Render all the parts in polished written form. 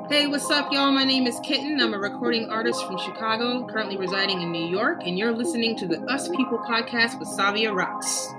Hey, what's up, y'all? My name is KiTTN. I'm a recording artist from Chicago, currently residing in New York, and you're listening to the Us People podcast with Savia Rocks.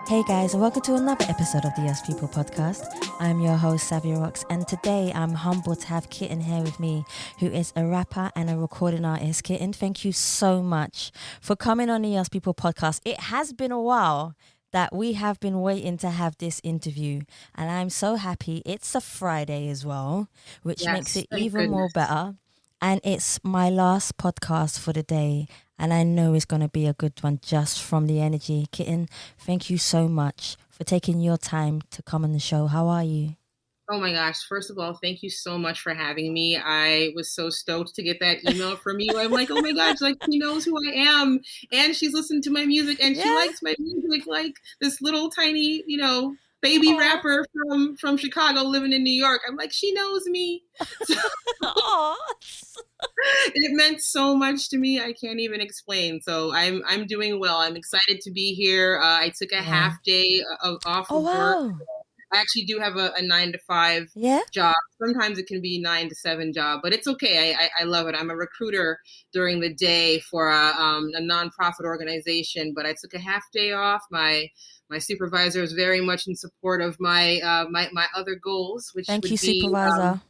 Hey guys, and welcome to another episode of the Us People podcast. I'm your host, Savia Rocks, and today I'm humbled to have KiTTN here with me, who is a rapper and a recording artist. KiTTN, thank you so much for coming on the Us People podcast. It has been a while that we have been waiting to have this interview, and I'm so happy. It's a Friday as well, which makes it even more better. And it's my last podcast for the day, and I know it's going to be a good one just from the energy. KiTTN, thank you so much for taking your time to come on the show. How are you? Oh my gosh, first of all, thank you so much for having me. I was so stoked to get that email from you. I'm like, oh my gosh, like she knows who I am and she's listened to my music and she likes my music, like this little tiny, baby rapper from Chicago living in New York. I'm like, she knows me. So, it meant so much to me. I can't even explain. So I'm doing well. I'm excited to be here. I took a half day off of work. I actually do have a 9 to 5 job. Sometimes it can be 9 to 7 job, but it's okay. I love it. I'm a recruiter during the day for a nonprofit organization, but I took a half day off. My supervisor is very much in support of my other goals, which Thank you, supervisor.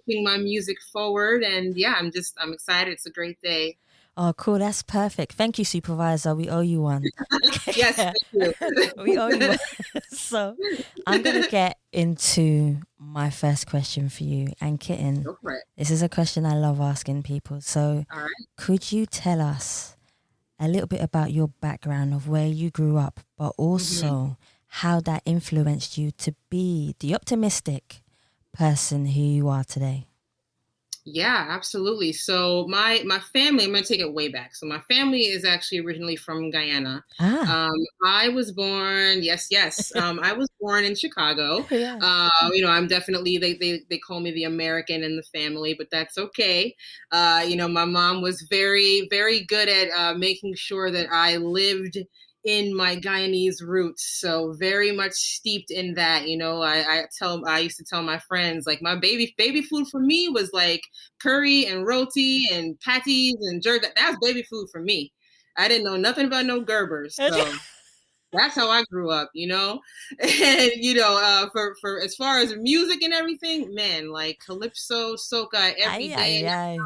Pushing my music forward. And yeah, I'm excited. It's a great day. Oh, cool. That's perfect. Thank you, supervisor. We owe you one. Yes, thank you. We owe you one. So I'm going to get into my first question for you. And KiTTN, this is a question I love asking people. So could you tell us a little bit about your background of where you grew up, but also how that influenced you to be the optimistic person who you are today? Yeah, absolutely. So my family, I'm going to take it way back. So my family is actually originally from Guyana. I was born, I was born in Chicago. I'm definitely, they call me the American in the family, but that's okay. My mom was very, very good at making sure that I lived in my Guyanese roots, so very much steeped in that. I used to tell my friends, like, my baby food for me was like curry and roti and patties and jerk. That was baby food for me. I didn't know nothing about no Gerbers, so that's how I grew up. And for as far as music and everything, man, like calypso, soca every day.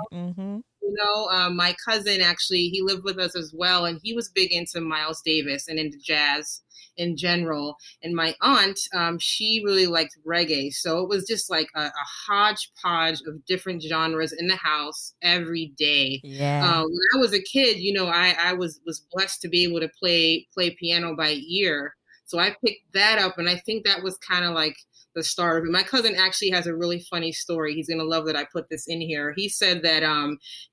My cousin, actually, he lived with us as well, and he was big into Miles Davis and into jazz in general. And my aunt, she really liked reggae, so it was just like a hodgepodge of different genres in the house every day. When I was a kid, I was blessed to be able to play piano by ear, so I picked that up, and I think that was kind of like the start of it. My cousin actually has a really funny story. He's going to love that I put this in here. He said that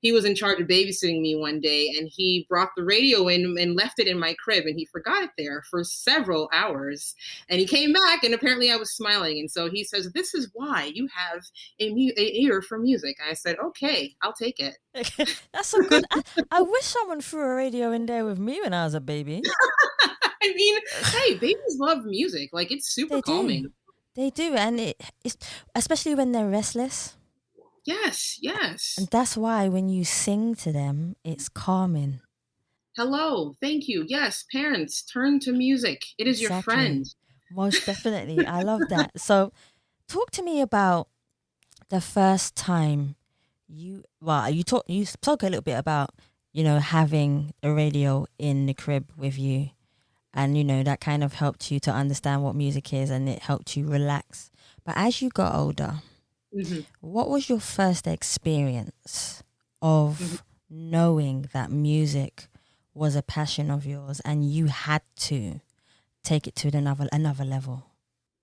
he was in charge of babysitting me one day, and he brought the radio in and left it in my crib, and he forgot it there for several hours. And he came back, and apparently I was smiling. And so he says, "This is why you have a ear for music." And I said, "Okay, I'll take it." That's so good. I wish someone threw a radio in there with me when I was a baby. I mean, hey, babies love music. Like, it's super calming. They do, and it's especially when they're restless. Yes. And that's why when you sing to them, it's calming. Hello, thank you. Yes, parents, turn to music. It is your friend. Most definitely. I love that. So talk to me about the first time you spoke a little bit about, having a radio in the crib with you. And, that kind of helped you to understand what music is, and it helped you relax. But as you got older, what was your first experience of knowing that music was a passion of yours and you had to take it to another level?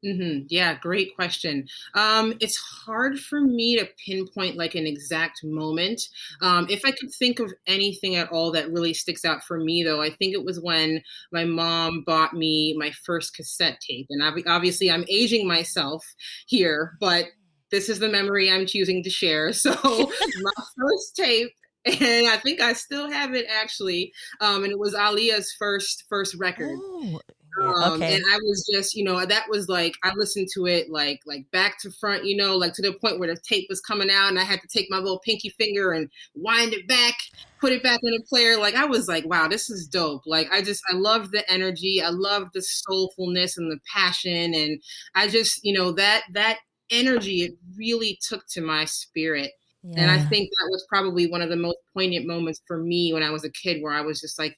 Yeah, great question. It's hard for me to pinpoint like an exact moment. If I could think of anything at all that really sticks out for me, though, I think it was when my mom bought me my first cassette tape. And obviously I'm aging myself here, but this is the memory I'm choosing to share. So my first tape, and I think I still have it actually. And it was Aaliyah's first record. Oh, yeah. Okay. And I was just, that was like, I listened to it like back to front, like to the point where the tape was coming out and I had to take my little pinky finger and wind it back, put it back in the player. Like I was like, wow, this is dope. Like I love the energy. I love the soulfulness and the passion. And I just, that energy, it really took to my spirit. Yeah. And I think that was probably one of the most poignant moments for me when I was a kid, where I was just like,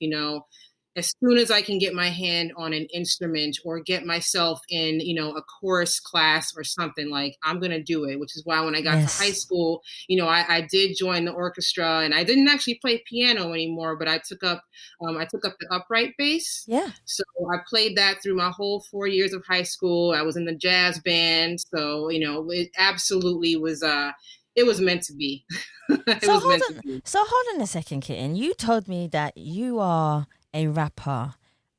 as soon as I can get my hand on an instrument or get myself in, a chorus class or something, like I'm going to do it, which is why when I got to high school, I did join the orchestra, and I didn't actually play piano anymore, but I took up the upright bass. Yeah. So I played that through my whole 4 years of high school. I was in the jazz band. So, it absolutely was, it was meant to be. So hold on a second, KiTTN. You told me that you are a rapper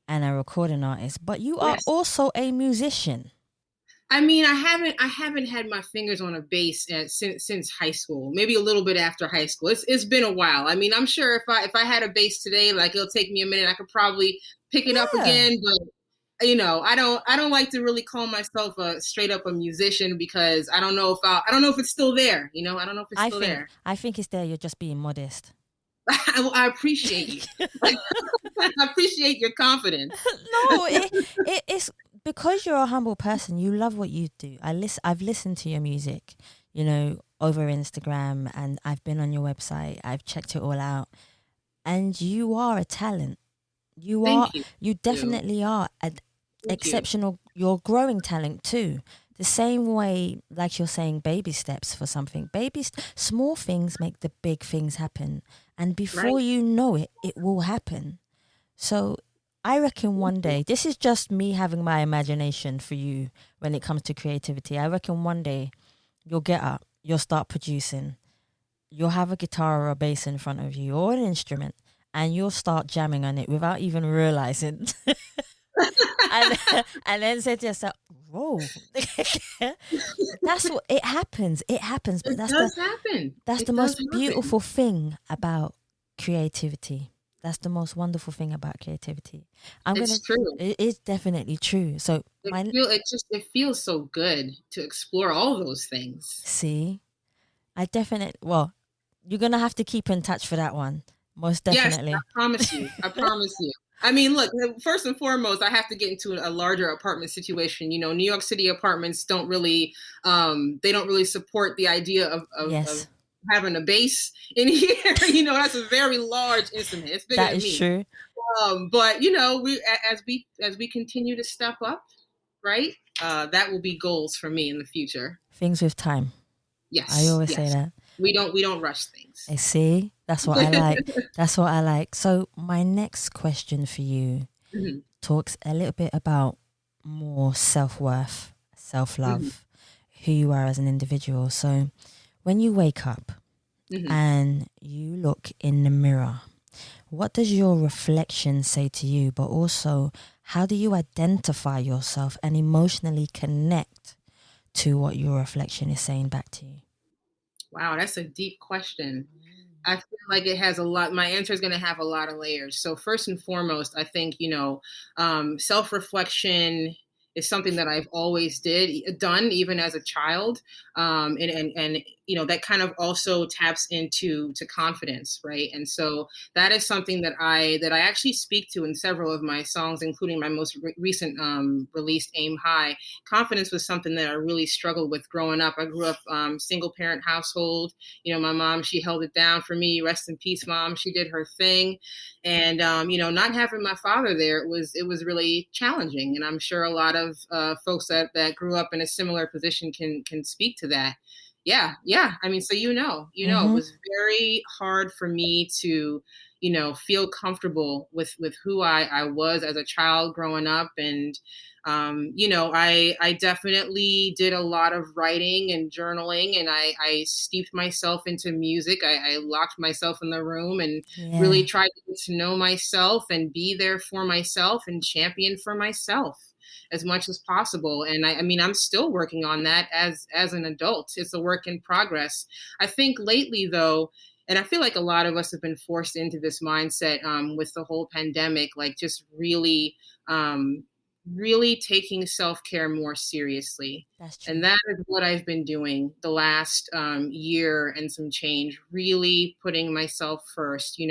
and a recording artist, but you are also a musician. I mean, I haven't had my fingers on a bass since high school. Maybe a little bit after high school. It's been a while. I mean, I'm sure if I had a bass today, like it'll take me a minute. I could probably pick it up again, but I don't like to really call myself a straight up a musician, because I don't know if it's still there. I don't know if it's still there. I think it's there. You're just being modest. I appreciate you. I appreciate your confidence. No, it's because you're a humble person. You love what you do. I've listened to your music, over Instagram, and I've been on your website. I've checked it all out, and you are a talent. You definitely are an exceptional. You're growing talent too. The same way, like you're saying, baby steps for something. Small things make the big things happen. And before you know it, it will happen. So I reckon one day, this is just me having my imagination for you when it comes to creativity. I reckon one day you'll get up, you'll start producing. You'll have a guitar or a bass in front of you, or an instrument, and you'll start jamming on it without even realizing. and then say to yourself, whoa. That's what it happens. It happens. But that's the most beautiful thing about creativity. That's the most wonderful thing about creativity. True. It is definitely true. So it feels so good to explore all those things. See, you're gonna have to keep in touch for that one. Most definitely. Yes, I promise you. I mean, look, first and foremost, I have to get into a larger apartment situation. New York City apartments don't really support the idea of having a bass in here. That's a very large instrument. It's bigger than me. That is true. But as we continue to step up, right? That will be goals for me in the future. Things with time. Yes. I always say that. We don't rush things. I see. That's what I like. That's what I like. So my next question for you talks a little bit about more self-worth, self-love, who you are as an individual. So when you wake up and you look in the mirror, what does your reflection say to you? But also, how do you identify yourself and emotionally connect to what your reflection is saying back to you? Wow, that's a deep question. I feel like it has a lot. My answer is going to have a lot of layers. So first and foremost, I think, self-reflection is something that I've always done, even as a child. And that kind of also taps into confidence, right? And so that is something that I actually speak to in several of my songs, including my most recent released Aim High. Confidence was something that I really struggled with growing up. I grew up single parent household. My mom, she held it down for me. Rest in peace, Mom. She did her thing. And, not having my father there, it was really challenging. And I'm sure a lot of folks that grew up in a similar position can speak to that. Yeah. I mean, so it was very hard for me to, feel comfortable with who I was as a child growing up. And I definitely did a lot of writing and journaling, and I steeped myself into music. I locked myself in the room and really tried to get to know myself and be there for myself and champion for myself as much as possible. And I mean, I'm still working on that as an adult. It's a work in progress. I think lately, though, and I feel like a lot of us have been forced into this mindset with the whole pandemic, like just really taking self-care more seriously. That's true. And that is what I've been doing the last year and some change, really putting myself first.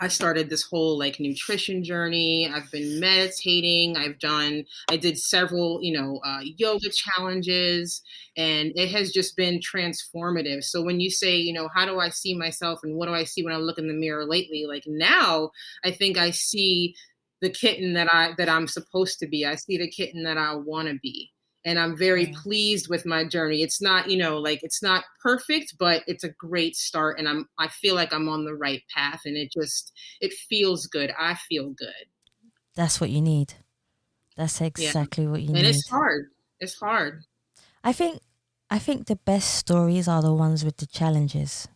I started this whole like nutrition journey. I've been meditating. I did several, yoga challenges, and it has just been transformative. So when you say, how do I see myself and what do I see when I look in the mirror lately? Like now I think I see the kitten that I'm supposed to be. I see the kitten that I want to be. And I'm very pleased with my journey. It's not, it's not perfect, but it's a great start. And I feel like I'm on the right path, and it feels good. I feel good. That's what you need. That's exactly what you need. And it's hard. It's hard. I think the best stories are the ones with the challenges.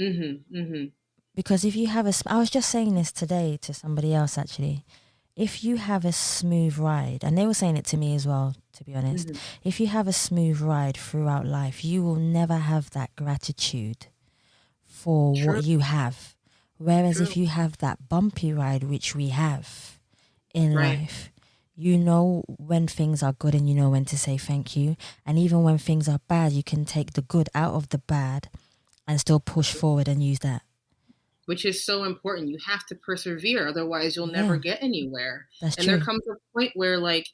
Mm-hmm. Mm-hmm. Because if you have I was just saying this today to somebody else actually. If you have a smooth ride, and they were saying it to me as well, to be honest, if you have a smooth ride throughout life, you will never have that gratitude for what you have. Whereas if you have that bumpy ride, which we have in life, you know when things are good and you know when to say thank you. And even when things are bad, you can take the good out of the bad and still push forward and use that. Which is so important. You have to persevere, otherwise you'll never get anywhere. That's and true. There comes a point where like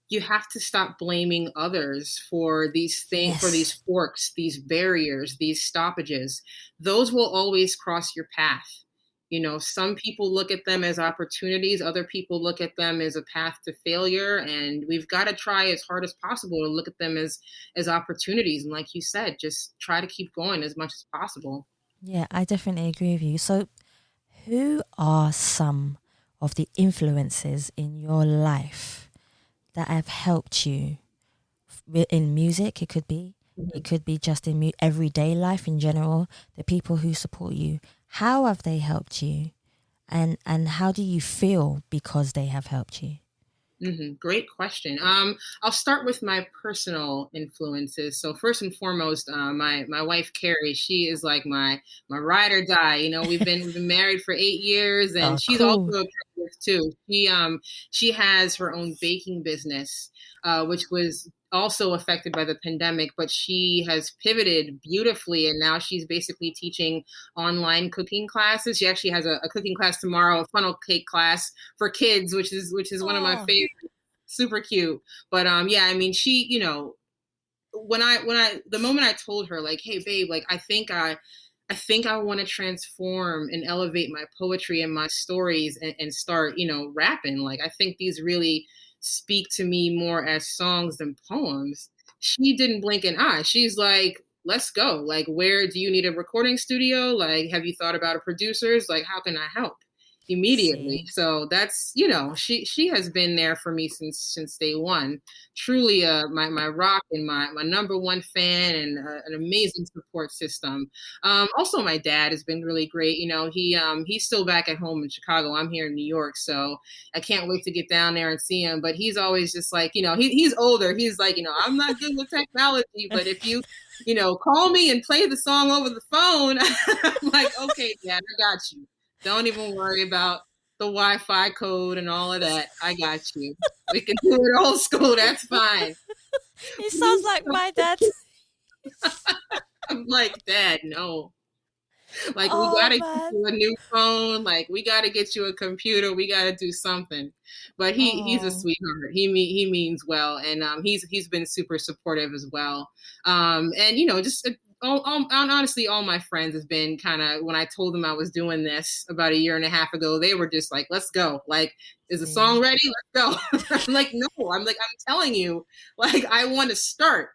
you have to stop blaming others for these things, for these forks, these barriers, these stoppages. Those will always cross your path. Some people look at them as opportunities, other people look at them as a path to failure, and we've got to try as hard as possible to look at them as opportunities. And like you said, just try to keep going as much as possible. Yeah, I definitely agree with you. So who are some of the influences in your life that have helped you in music? It could be just in everyday life in general, the people who support you. How have they helped you? And how do you feel because they have helped you? Mm-hmm. Great question. I'll start with my personal influences. So first and foremost, my wife Carrie, she is like my ride or die. We've been married for 8 years, and she's also a creative too. She has her own baking business, which was also affected by the pandemic, but she has pivoted beautifully, and now she's basically teaching online cooking classes. She actually has a cooking class tomorrow, a funnel cake class for kids, which is one of my favorites. Super cute. But I mean, she, when I the moment I told her like, hey babe, like I think I want to transform and elevate my poetry and my stories and start, rapping. Like I think these really speak to me more as songs than poems. She didn't blink an eye. She's like, let's go. Like, where do you need a recording studio? Like, have you thought about producers? Like, how can I help? Immediately. So that's, she has been there for me since day one. Truly my rock and my number one fan, and an amazing support system. Also my dad has been really great. He's still back at home in Chicago. I'm here in New York, so I can't wait to get down there and see him. But he's always just like, he's older. He's like, I'm not good with technology, but if you call me and play the song over the phone, I'm like, okay, Dad, I got you. Don't even worry about the Wi-Fi code and all of that. I got you. We can do it old school. That's fine. He sounds like my dad. I'm like, Dad, no. Like, we got to get you a new phone. Like, we got to get you a computer. We got to do something. But he's a sweetheart. He means well. And he's been super supportive as well. And, just honestly, all my friends have been kind of, when I told them I was doing this about 1.5 years ago, they were just like, let's go. Like, is the song ready? Let's go. I'm like, no, I'm telling you, like, I want to start.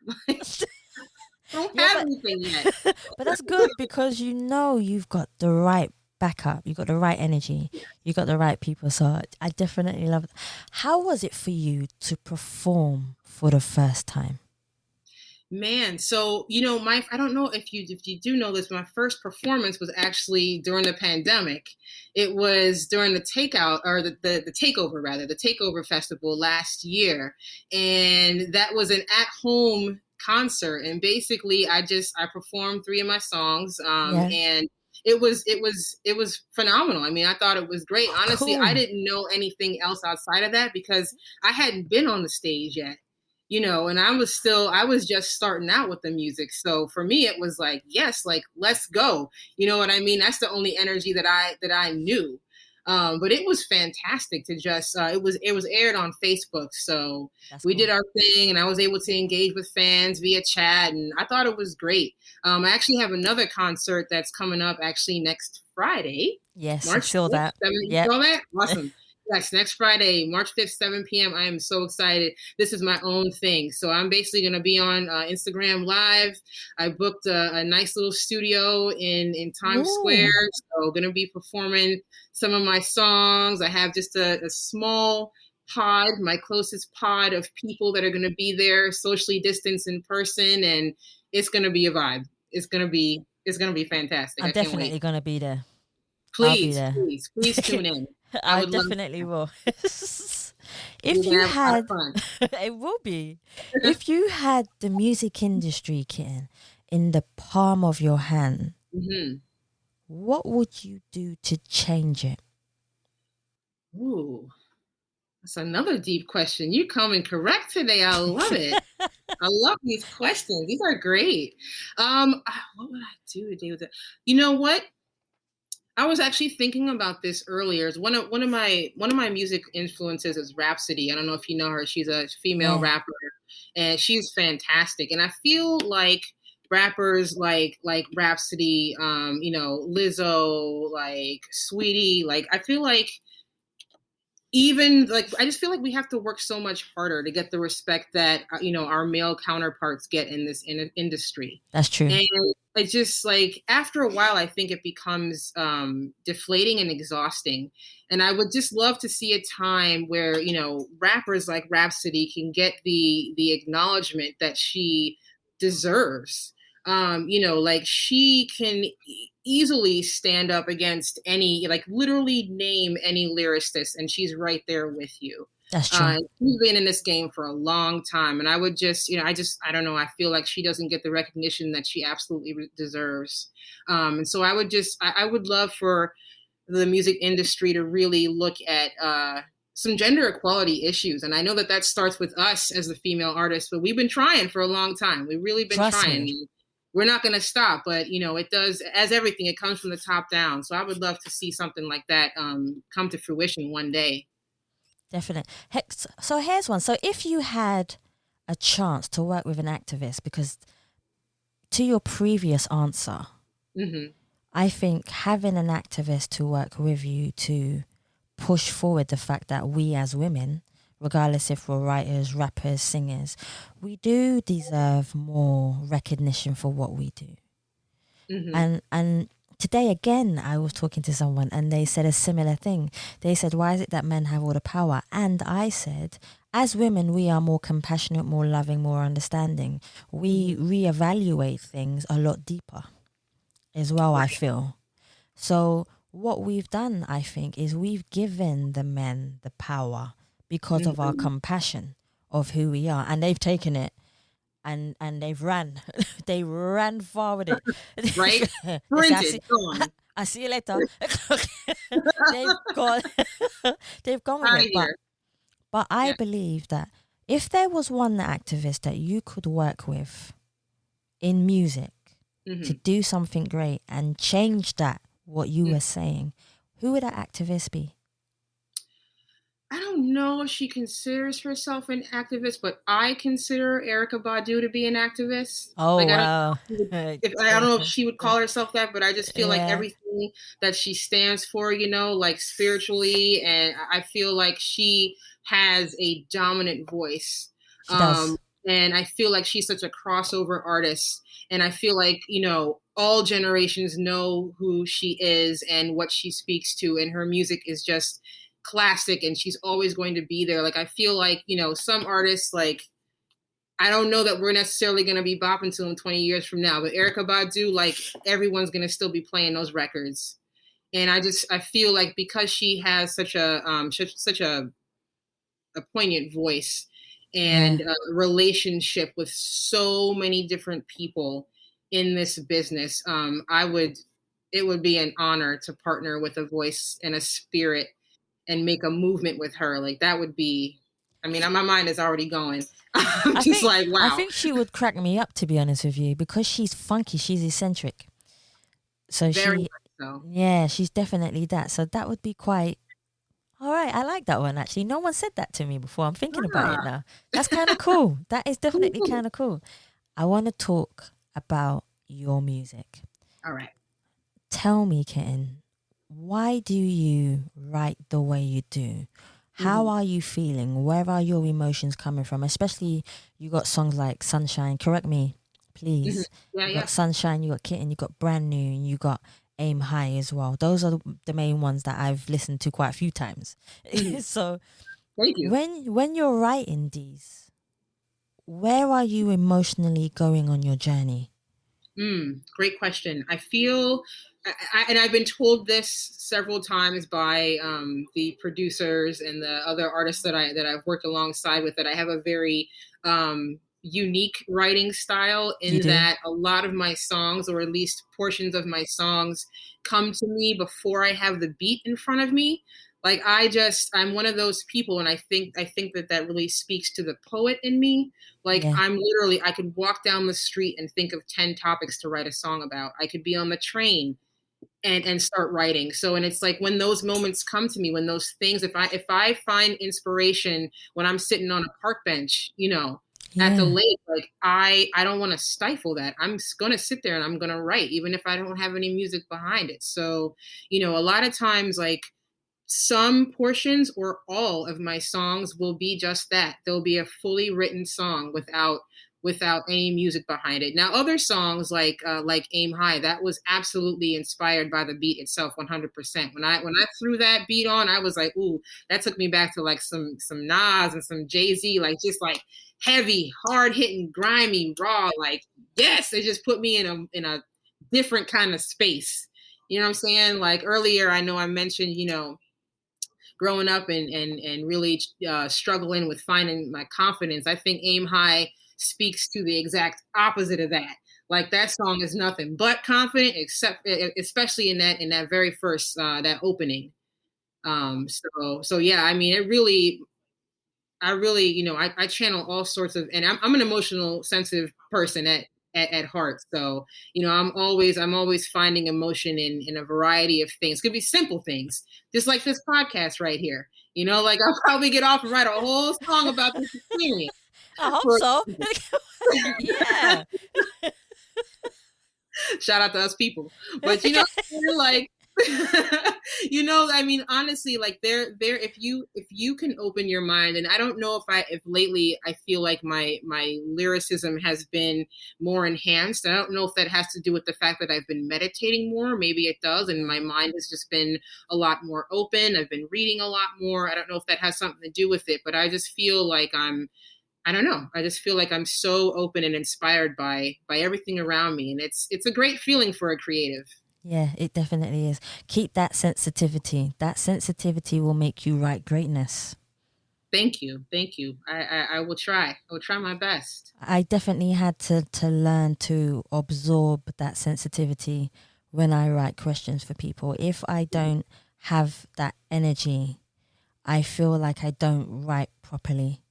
I don't Yeah, have but anything yet. but that's good because you know you've got the right backup, you got the right energy, you got the right people. So I definitely love it. How was it for you to perform for the first time? Man, so my I don't know if you do know this, my first performance was actually during the pandemic. It was during the takeout or the takeover rather, the takeover festival last year. And that was an at-home concert. And basically I performed three of my songs. Yeah. And it was phenomenal. I mean, I thought it was great. Oh, Honestly, I cool. didn't know anything else outside of that because I hadn't been on the stage yet, and I was just starting out with the music. So for me, it was like, yes, like, let's go. You know what I mean? That's the only energy that I knew. But it was fantastic to just, it was aired on Facebook. So That's we did cool. our thing and I was able to engage with fans via chat and I thought it was great. I actually have another concert that's coming up actually next Friday, Yes, I March saw 5th. that. 7th. You Yep. saw that? Awesome. Yes, next Friday, March 5th, 7 p.m. I am so excited. This is my own thing. So I'm basically going to be on Instagram Live. I booked a nice little studio in Times Square. Ooh, So going to be performing some of my songs. I have just a small pod, my closest pod of people that are going to be there, socially distanced in person. And it's going to be a vibe. It's going to be fantastic. I'm I can't wait. definitely gonna be there. I'll be Please, there. please, please tune in. I I would love definitely that. will. We're If going you to have a lot of had, fun. it will be. If you had the music industry, kitten, in the palm of your hand, Hmm. what would you do to change it? Ooh, that's another deep question. You coming correct today. I love it. I love these questions. These are great. What would I do today with it? You know what? I was actually thinking about this earlier. One of my music influences is Rhapsody. I don't know if you know her. She's a female Yeah, rapper, and she's fantastic. And I feel like rappers like Rhapsody, Lizzo, like Sweetie, like I feel like even like I just feel like we have to work so much harder to get the respect that our male counterparts get in this industry. that's true. And it's just like after a while I think it becomes deflating and exhausting. And I would just love to see a time where rappers like Rhapsody can get the acknowledgement that she deserves. Like she can easily stand up against any, like literally name any lyricist, and she's right there with you. That's true. She's been in this game for a long time, and I would just, I don't know. I feel like she doesn't get the recognition that she absolutely deserves. And so I would love for the music industry to really look at some gender equality issues. And I know that starts with us as the female artists, but we've been trying for a long time. We've really been Trust me. trying. We're not going to stop, but it does, as everything, it comes from the top down. So I would love to see something like that come to fruition one day. Definitely. So here's one. So if you had a chance to work with an activist, because to your previous answer, Hmm. I think having an activist to work with you to push forward the fact that we as women, regardless if we're writers, rappers, singers, we do deserve more recognition for what we do. Hmm. And today again I was talking to someone and they said a similar thing. They said, why is it that men have all the power? And I said, as women we are more compassionate, more loving, more understanding. We reevaluate things a lot deeper as well, I Right. feel. So what we've done, I think, is we've given the men the power because of our Hmm. compassion of who we are, and they've taken it and they've ran. They ran far with it. Right. They say, Printed. Go on. I see you later. They've gone. They've gone with Out of it, but here. I Yeah. believe that if there was one activist that you could work with in music to Hmm. do something great and change that what you were saying, who would that activist be? I don't know if she considers herself an activist, but I consider Erica Badu to be an activist. Oh Like I don't wow. if I don't know if she would call herself that, but I just feel like Yeah, everything that she stands for, like spiritually, and I feel like she has a dominant voice. she does. And I feel like she's such a crossover artist. And I feel like, all generations know who she is and what she speaks to. And her music is just classic, and she's always going to be there. Like, I feel like, some artists, like, I don't know that we're necessarily going to be bopping to them 20 years from now, but Erykah Badu, like, everyone's going to still be playing those records. And I feel like because she has such a poignant voice and a relationship with so many different people in this business, it would be an honor to partner with a voice and a spirit and make a movement with her. Like, that would be, my mind is already going. I'm just like, wow. I think she would crack me up, to be honest with you, because she's funky, she's eccentric. So Very so. Yeah, she's definitely that. So that would be quite. All right, I like that one, actually. No one said that to me before. I'm thinking about it now. That's kind of cool. That is definitely kind of cool. I want to talk about your music. All right. Tell me, KiTTN, why do you write the way you do? How are you feeling? Where are your emotions coming from? Especially, you got songs like Sunshine. Correct me, please. Yeah, you got Sunshine, you got KiTTN, you got Brand New, and you got Aim High as well. Those are the main ones that I've listened to quite a few times. So thank you. When you're writing these, where are you emotionally going on your journey? Great question. I feel, and I've been told this several times by the producers and the other artists that I've worked alongside with, that I have a very unique writing style, in that a lot of my songs, or at least portions of my songs, come to me before I have the beat in front of me. Like, I'm one of those people, and I think that really speaks to the poet in me. Like, I could walk down the street and think of 10 topics to write a song about. I could be on the train and start writing. So, and it's like, when those moments come to me, when those things, if I find inspiration when I'm sitting on a park bench, at the lake, like, I don't want to stifle that. I'm going to sit there and I'm going to write, even if I don't have any music behind it. So, a lot of times, like, some portions or all of my songs will be just that. There'll be a fully written song without any music behind it. Now, other songs like Aim High, that was absolutely inspired by the beat itself, 100%. When I threw that beat on, I was like, ooh, that took me back to like some Nas and some Jay-Z, like, just like heavy, hard hitting, grimy, raw. Like, yes, it just put me in a different kind of space. You know what I'm saying? Like, earlier, I know I mentioned, growing up and really struggling with finding my confidence. I think Aim High speaks to the exact opposite of that. Like, that song is nothing but confident, especially in that very first that opening. So yeah, it really, I channel all sorts of, and I'm an emotional, sensitive person at heart. So, I'm always finding emotion in a variety of things. Could be simple things, just like this podcast right here. Like, I'll probably get off and write a whole song about this experience. I hope so. Yeah. Shout out to us people. But like, honestly, like, if you can open your mind, and I don't know if lately I feel like my lyricism has been more enhanced. I don't know if that has to do with the fact that I've been meditating more. Maybe it does, and my mind has just been a lot more open. I've been reading a lot more. I don't know if that has something to do with it, but I just feel like I don't know. I just feel like I'm so open and inspired by everything around me, and it's a great feeling for a creative. Yeah, it definitely is. Keep that sensitivity. That sensitivity will make you write greatness. Thank you. I will try. I will try my best. I definitely had to learn to absorb that sensitivity when I write questions for people. If I don't have that energy, I feel like I don't write properly,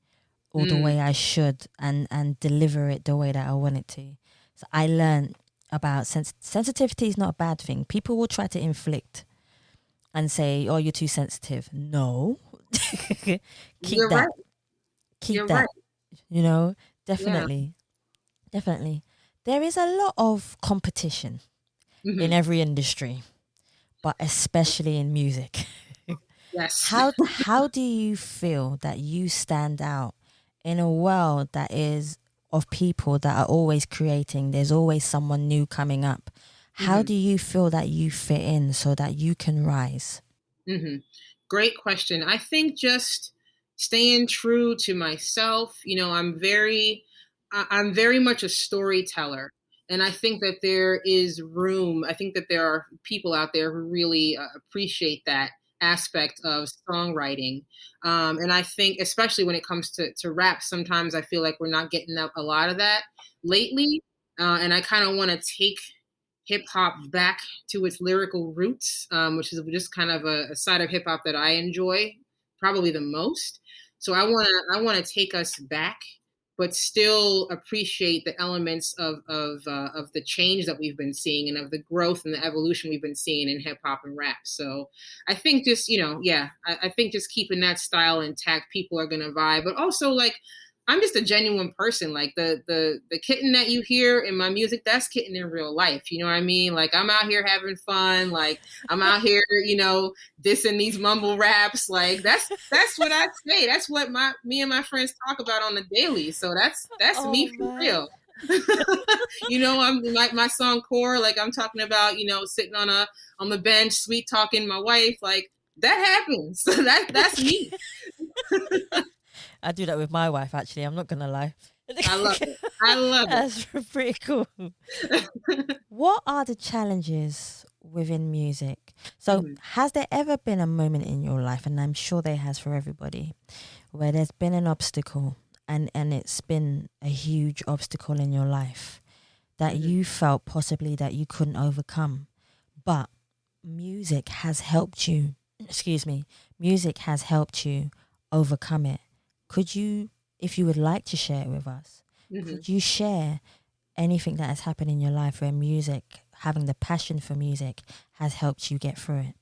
or the way I should, and deliver it the way that I want it to. So I learned about sensitivity is not a bad thing. People will try to inflict and say, oh, you're too sensitive. No. Keep you're that. Right. Keep you're that. Right. Definitely. Yeah. Definitely. There is a lot of competition in every industry, but especially in music. Yes. How do you feel that you stand out in a world that is of people that are always creating. There's always someone new coming up. How do you feel that you fit in so that you can rise? Great question. I think just staying true to myself. I'm very much a storyteller. And I think that there is room. I think that there are people out there who really appreciate that aspect of songwriting. And I think, especially when it comes to rap, sometimes I feel like we're not getting a lot of that lately. And I kind of want to take hip hop back to its lyrical roots, which is just kind of a side of hip hop that I enjoy probably the most. So I want to take us back, but still appreciate the elements of the change that we've been seeing and of the growth and the evolution we've been seeing in hip hop and rap. So I think just I think just keeping that style intact, people are gonna vibe. But also, like, I'm just a genuine person. Like the KiTTN that you hear in my music, that's KiTTN in real life. You know what I mean? Like, I'm out here having fun. Like, I'm out here, dissing these mumble raps. Like, that's what I say. That's what me and my friends talk about on the daily. So that's me for real. I'm like my song Core. Like, I'm talking about, sitting on the bench, sweet talking my wife. Like, that happens. That's me. I do that with my wife, actually. I'm not going to lie. I love it. That's pretty cool. What are the challenges within music? So has there ever been a moment in your life, and I'm sure there has for everybody, where there's been an obstacle and it's been a huge obstacle in your life that you felt possibly that you couldn't overcome, but music has helped you, music has helped you overcome it? Could you, if you would like to share it with us, could you share anything that has happened in your life where music, having the passion for music, has helped you get through it?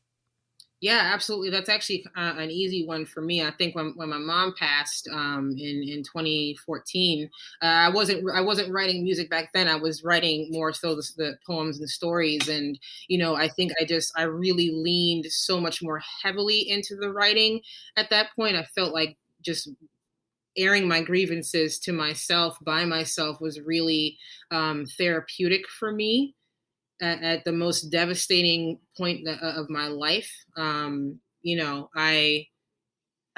Yeah, absolutely. That's actually an easy one for me. I think when my mom passed in 2014, I wasn't writing music back then. I was writing more so the poems and stories. And I think I really leaned so much more heavily into the writing at that point. I felt like just airing my grievances to myself by myself was really therapeutic for me at the most devastating point of my life. I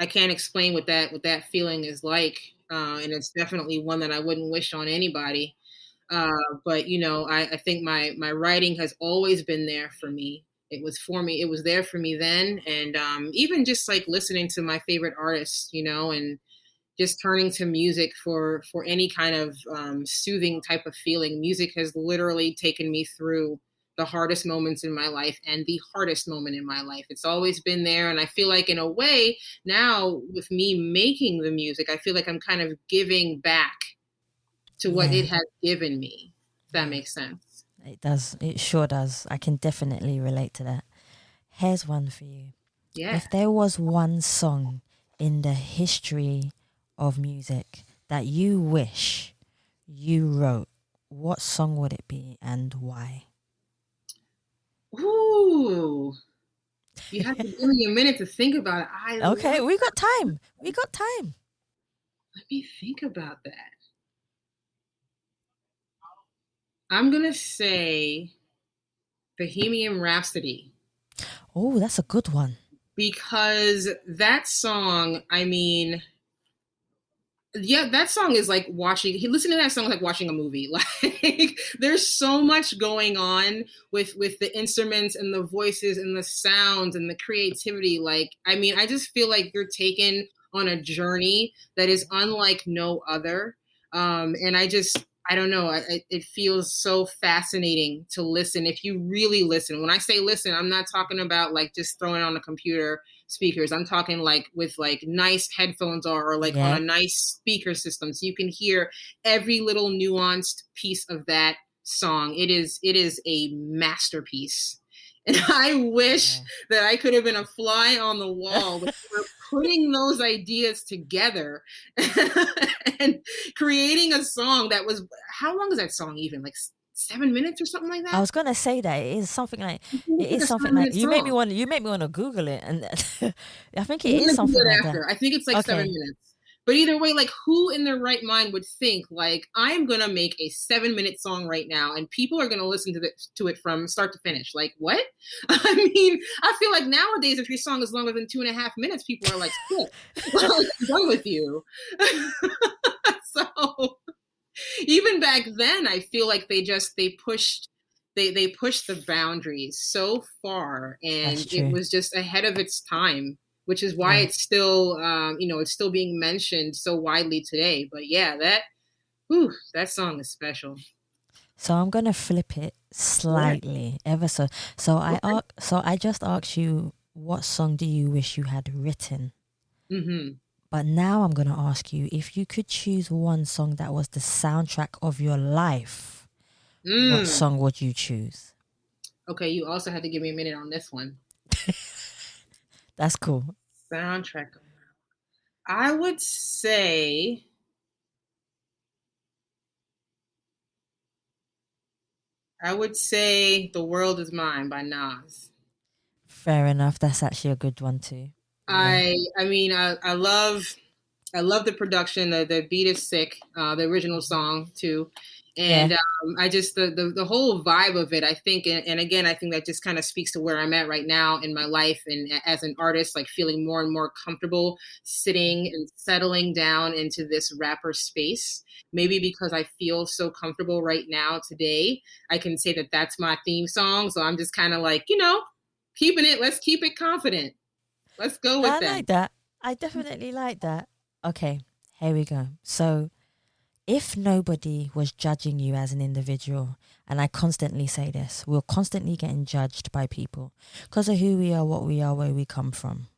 can't explain what that feeling is like, and it's definitely one that I wouldn't wish on anybody. But I think my writing has always been there for me. It was for me. It was there for me then, and even just like listening to my favorite artists, and just turning to music for any kind of soothing type of feeling. Music has literally taken me through the hardest moments in my life and the hardest moment in my life. It's always been there. And I feel like, in a way, now with me making the music, I feel like I'm kind of giving back to what it has given me, if that makes sense. It does. It sure does. I can definitely relate to that. Here's one for you. Yeah. If there was one song in the history of music that you wish you wrote, what song would it be and why? Ooh, you have to give me a minute to think about it. Okay, we got time. Let me think about that. I'm gonna say Bohemian Rhapsody. Oh, that's a good one. Because that song, that song is like listening to that song is like watching a movie. Like, there's so much going on with the instruments and the voices and the sounds and the creativity. Like, I just feel like you're taken on a journey that is unlike no other. And I don't know. It feels so fascinating to listen. If you really listen, when I say listen, I'm not talking about like just throwing on the computer speakers. I'm talking like with like nice headphones or like on a nice speaker system, so you can hear every little nuanced piece of that song. It is a masterpiece. And I wish that I could have been a fly on the wall with putting those ideas together and creating a song that was, how long is that song even? Like 7 minutes or something like that? I was gonna say that it is something like you make me want to Google it, and I think it is something like that. I think it's like 7 minutes. But either way, like, who in their right mind would think, like, I'm gonna make a 7-minute song right now and people are gonna listen to it from start to finish? Like, what? I mean, I feel like nowadays, if your song is longer than 2.5 minutes, people are like, skip. Like, I'm done with you. So even back then, I feel like they pushed the boundaries so far, and it was just ahead of its time, which is why it's still it's still being mentioned so widely today. But yeah, that song is special. So I'm gonna flip it slightly, ever so. So I just asked you, what song do you wish you had written? Mm-hmm. But now I'm gonna ask you, if you could choose one song that was the soundtrack of your life, what song would you choose? Okay, you also had to give me a minute on this one. That's cool. Soundtrack. I would say The World Is Mine by Nas. Fair enough. That's actually a good one too. Yeah. I mean, I love the production. The beat is sick. The original song too, and I just the whole vibe of it. I think, and again, I think that just kind of speaks to where I'm at right now in my life, and as an artist, like feeling more and more comfortable sitting and settling down into this rapper space. Maybe because I feel so comfortable right now today, I can say that that's my theme song. So I'm just kind of like, keeping it. Let's keep it confident. Let's go with that. I like that. I definitely like that. Okay, here we go. So, if nobody was judging you as an individual, and I constantly say this, we're constantly getting judged by people because of who we are, what we are, where we come from.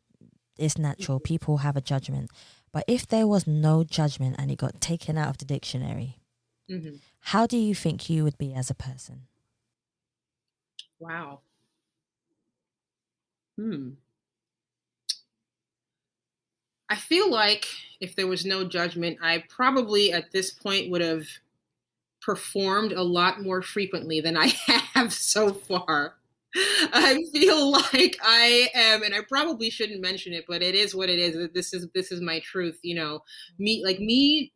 It's natural. People have a judgment. But if there was no judgment and it got taken out of the dictionary, how do you think you would be as a person? Wow. I feel like if there was no judgment, I probably at this point would have performed a lot more frequently than I have so far. I feel like I am, and I probably shouldn't mention it, but it is what it is. This is my truth. Me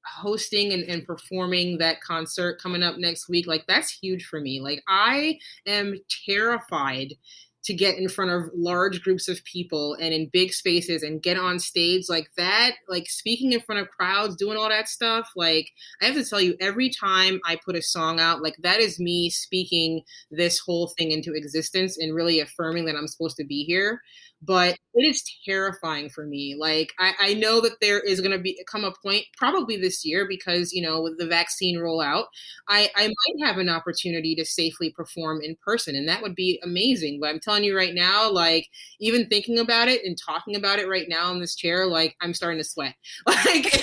hosting and performing that concert coming up next week, like that's huge for me. Like I am terrified to get in front of large groups of people and in big spaces and get on stage like that, like speaking in front of crowds, doing all that stuff. Like I have to tell you, every time I put a song out, like that is me speaking this whole thing into existence and really affirming that I'm supposed to be here. But it is terrifying for me. Like I know that there is going to come a point probably this year because, with the vaccine rollout, I might have an opportunity to safely perform in person, and that would be amazing. But I'm telling you right now, like even thinking about it and talking about it right now in this chair, like I'm starting to sweat. Like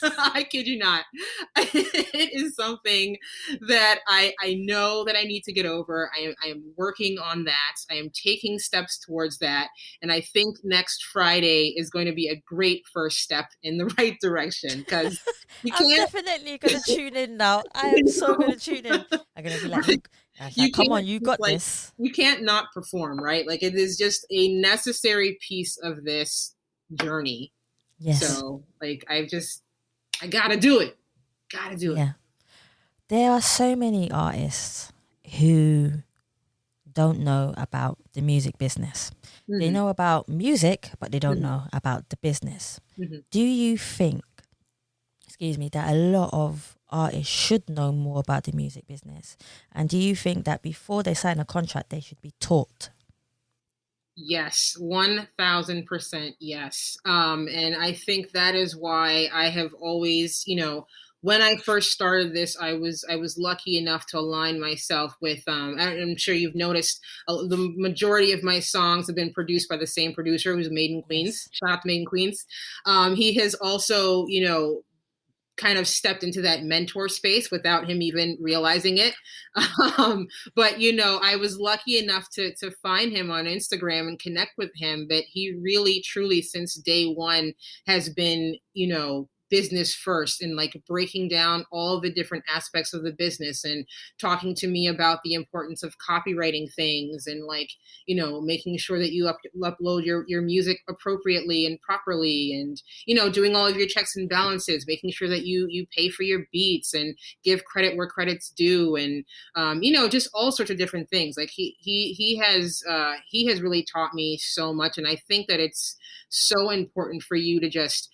I kid you not. It is something that I know that I need to get over. I am working on that. I am taking steps towards that. And I think next Friday is going to be a great first step in the right direction because I'm definitely going to tune in now. I am so going to tune in. I'm going to be like, come on, you got this. You can't not perform, right? Like it is just a necessary piece of this journey. Yes. So like I gotta do it. Gotta do it. Yeah. There are so many artists who don't know about the music business. They know about music, but they don't know about the business. Do you think, that a lot of artists should know more about the music business? And do you think that before they sign a contract, they should be taught? Yes, 1000% yes. And I think that is why I have always, when I first started this, I was lucky enough to align myself with. I'm sure you've noticed the majority of my songs have been produced by the same producer, who's Made in Queens. Shout out to Made in Queens. He has also, kind of stepped into that mentor space without him even realizing it. But, I was lucky enough to find him on Instagram and connect with him. But he really, truly, since day one, has been, business first and like breaking down all the different aspects of the business and talking to me about the importance of copywriting things and like, making sure that you upload your music appropriately and properly and, doing all of your checks and balances, making sure that you pay for your beats and give credit where credit's due and, just all sorts of different things. Like he has really taught me so much. And I think that it's so important for you to just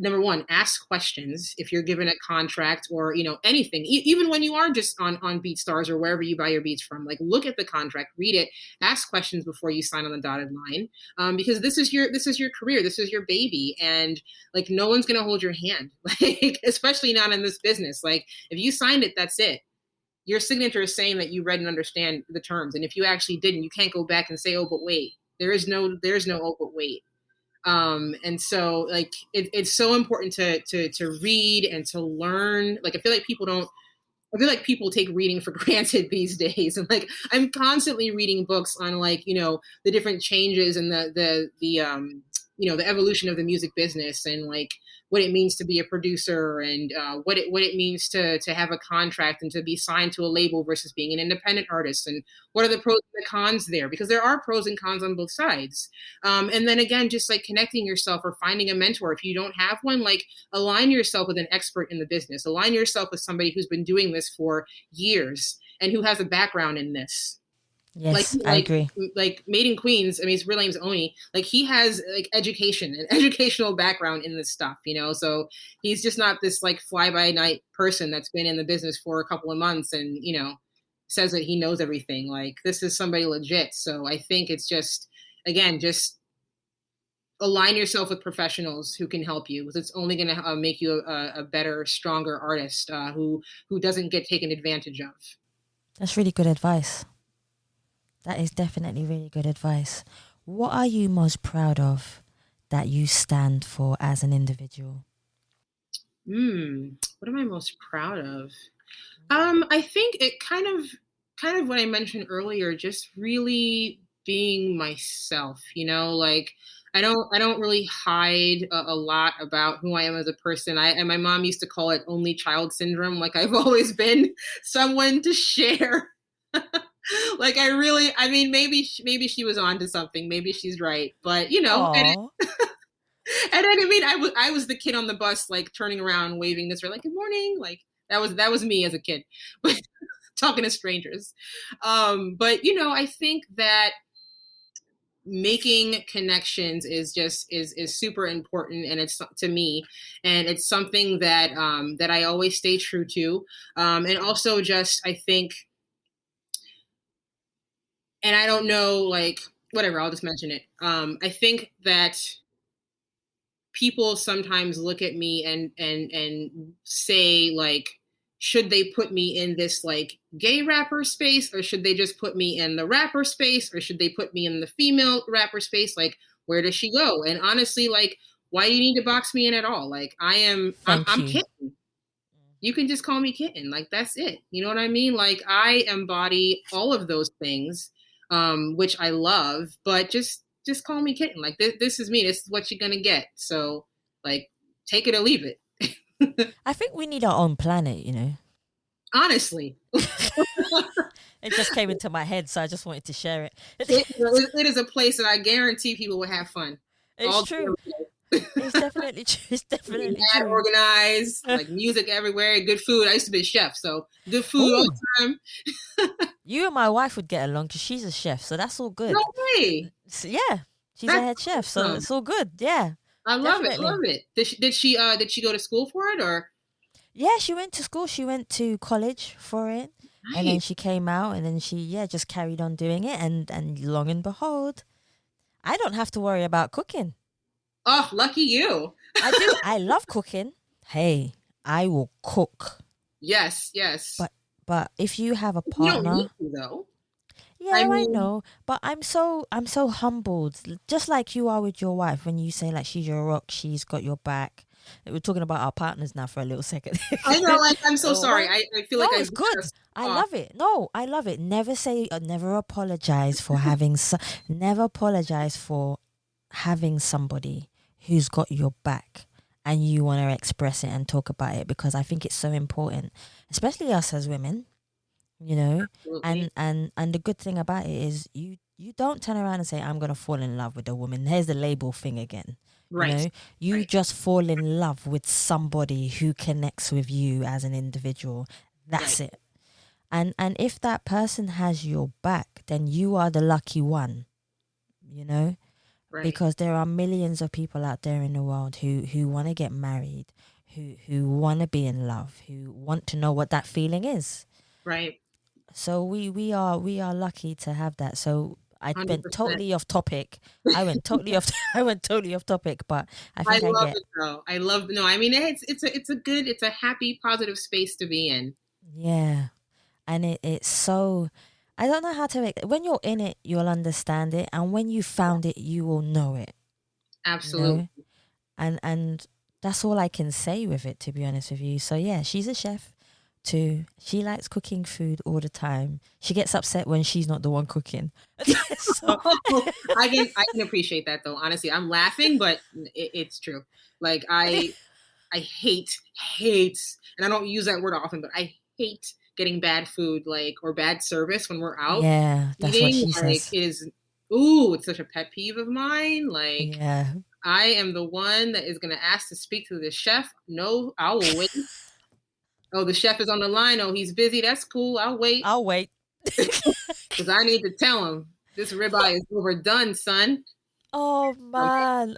number one, ask questions if you're given a contract or, anything, even when you are just on BeatStars or wherever you buy your beats from, like look at the contract, read it, ask questions before you sign on the dotted line. Because this is your career. This is your baby. And like, no one's going to hold your hand, like, especially not in this business. Like if you signed it, that's it. Your signature is saying that you read and understand the terms. And if you actually didn't, you can't go back and say, oh, but wait, there's no, oh, but wait. And so like it's so important to read and to learn. Like I feel like people take reading for granted these days. And like I'm constantly reading books on like, the different changes and the evolution of the music business and like what it means to be a producer and what it means to have a contract and to be signed to a label versus being an independent artist, and what are the pros and the cons there, because there are pros and cons on both sides. And then again, just like connecting yourself or finding a mentor. If you don't have one, like align yourself with an expert in the business, align yourself with somebody who's been doing this for years and who has a background in this. Yes, I agree. Like Made in Queens, I mean, his real name's Oni. Like he has like an educational background in this stuff, so he's just not this like fly by night person that's been in the business for a couple of months and, says that he knows everything. Like this is somebody legit. So I think it's just, again, just align yourself with professionals who can help you, because it's only going to make you a better, stronger artist who doesn't get taken advantage of. That's really good advice. That is definitely really good advice. What are you most proud of that you stand for as an individual? What am I most proud of? I think it kind of what I mentioned earlier, just really being myself, like I don't really hide a lot about who I am as a person. And my mom used to call it only child syndrome. Like I've always been someone to share. Like I mean, maybe she was onto something. Maybe she's right, but and then I mean, I was the kid on the bus, like turning around, waving this way, like good morning. Like that was me as a kid, talking to strangers. But I think that making connections is super important, and it's to me, and it's something that that I always stay true to, and also just I think. And I don't know, like, whatever, I'll just mention it. I think that people sometimes look at me and say, like, should they put me in this, like, gay rapper space, or should they just put me in the rapper space, or should they put me in the female rapper space? Like, where does she go? And honestly, like, why do you need to box me in at all? Like, I'm KiTTN. You can just call me KiTTN. Like, that's it. You know what I mean? Like, I embody all of those things. Which I love, but just call me KiTTN. Like this is me. This is what you're gonna get. So like, take it or leave it. I think we need our own planet, Honestly. It just came into my head, so I just wanted to share it. It is a place that I guarantee people will have fun. It's true. It's definitely true. It's definitely true. Organized, like music everywhere, good food. I used to be a chef, so good food all the time. You and my wife would get along because she's a chef, so that's all good. No way. So, yeah, she's a head chef, so it's all good. Yeah, I love it. Love it. Did she go to school for it, or? Yeah, she went to school. She went to college for it, nice. And then she came out, and then she just carried on doing it, and long and behold, I don't have to worry about cooking. Oh, lucky you. I do. I love cooking. Hey, I will cook. Yes. But if you have a partner, you don't need to, though. Yeah, I know. But I'm so humbled, just like you are with your wife when you say like she's your rock, she's got your back. We're talking about our partners now for a little second. I know. Like, I'm so sorry. I feel like it's good. I love it. No, I love it. Never apologize for having. Never apologize for having somebody who's got your back and you want to express it and talk about it, because I think it's so important, especially us as women, you know. Absolutely. And the good thing about it is you don't turn around and say, I'm gonna fall in love with a woman. Here's the label thing again. You Right. know, you Right. just fall in love with somebody who connects with you as an individual. Right. That's it. And if that person has your back, then you are the lucky one, you know, Right. because there are millions of people out there in the world who want to get married, who want to be in love, who want to know what that feeling is. Right. So we are lucky to have that. So I went 100%. totally off topic. I went totally off. I went totally off topic. But I I think I love get, it though. I love no. I mean, it's a good, it's a happy, positive space to be in. yeah. And it's so, I don't know how to make, when you're in it, you'll understand it, and when you found it, you will know it. You Absolutely. know, and that's all I can say with it, to be honest with you. So yeah, she's a chef too. She likes cooking food all the time. She gets upset when she's not the one cooking. So I can appreciate that though. Honestly, I'm laughing, but it's true. Like I hate, and I don't use that word often, but I hate getting bad food, like, or bad service when we're out yeah, that's what eating. she Like says. it is, ooh, it's such a pet peeve of mine. Like Yeah. I am the one that is going to ask to speak to the chef. No, I will wait. Oh, the chef is on the line. Oh, he's busy. That's cool. I'll wait I'll wait. because I need to tell him this ribeye is overdone, son. Oh Um, man.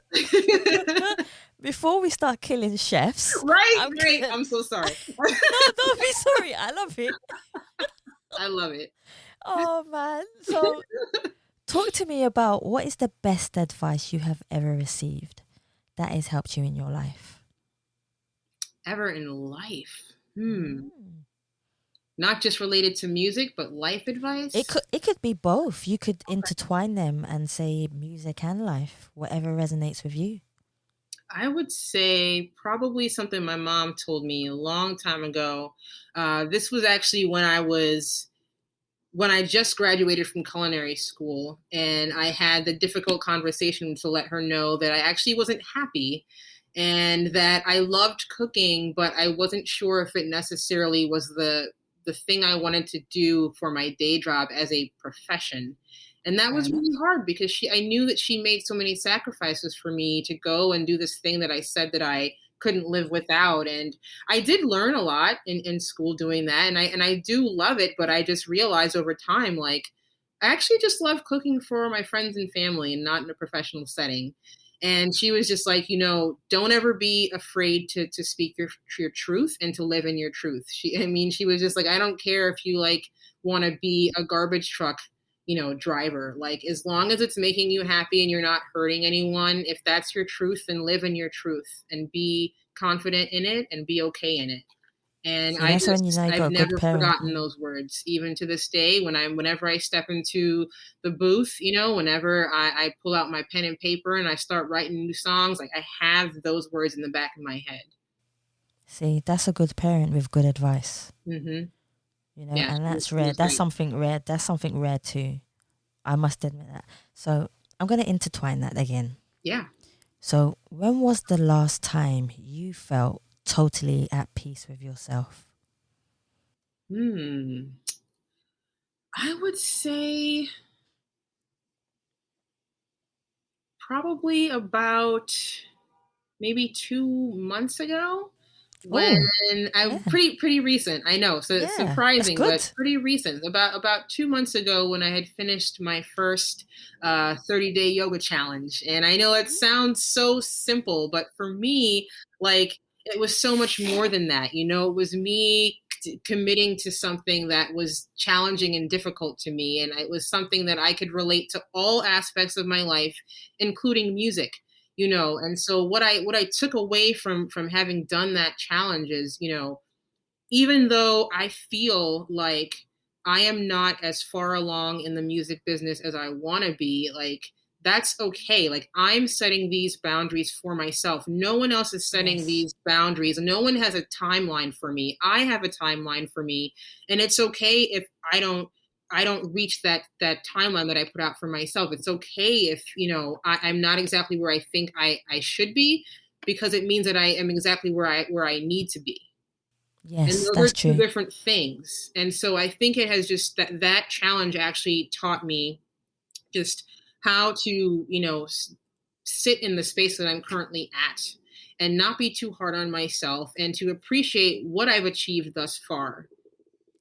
Before we start killing chefs, right, I'm right. gonna... I'm so sorry. No, don't be sorry. I love it. I love it. Oh man. So talk to me about, what is the best advice you have ever received that has helped you in your life? Ever in life. Hmm. Mm. Not just related to music, but life It advice. could be both. You could intertwine them and say music and life, whatever resonates with you. I would say probably something my mom told me a long time ago. This was actually when I just graduated from culinary school, and I had the difficult conversation to let her know that I actually wasn't happy and that I loved cooking, but I wasn't sure if it necessarily was the thing I wanted to do for my day job as a profession. And that Fair was enough. really hard because I knew that she made so many sacrifices for me to go and do this thing that I said that I couldn't live without. And I did learn a lot in school doing that, and I do love it. But I just realized over time, like, I actually just love cooking for my friends and family, and not in a professional setting. And she was just like, don't ever be afraid to speak your truth and to live in your truth. I mean, she was just like, I don't care if you like want to be a garbage truck, driver. Like, as long as it's making you happy and you're not hurting anyone, if that's your truth, then live in your truth and be confident in it and be okay in it. And See, that's when you know you got I've a good never parent. forgotten those words, even to this day. Whenever I step into the booth, whenever I pull out my pen and paper and I start writing new songs, like, I have those words in the back of my head. See, that's a good parent with good advice. Hmm. You know, Yeah, and that's she rare. was That's great. something rare. That's something rare too. I must admit that. So I'm gonna intertwine that again. Yeah. So when was the last time you felt totally at peace with yourself? Hmm. I would say probably about maybe 2 months ago, when Oh, I yeah, pretty recent. I know, so it's yeah, that's surprising, but good. pretty recent. About 2 months ago, when I had finished my first 30-day yoga challenge. And I know it sounds so simple, but for me, like, it was so much more than that. It was me committing to something that was challenging and difficult to me, and it was something that I could relate to all aspects of my life, including music. And so what I took away from having done that challenge is, even though I feel like I am not as far along in the music business as I want to be, like, that's okay. Like, I'm setting these boundaries for myself. No one else is setting Yes, these boundaries. No one has a timeline for me. I have a timeline for me, and it's okay if I don't reach that timeline that I put out for myself. It's okay if I'm not exactly where I think I should be, because it means that I am exactly where I need to be. And Yes, those are that's two true. different things. And so I think it has just that challenge actually taught me just how to, sit in the space that I'm currently at and not be too hard on myself and to appreciate what I've achieved thus far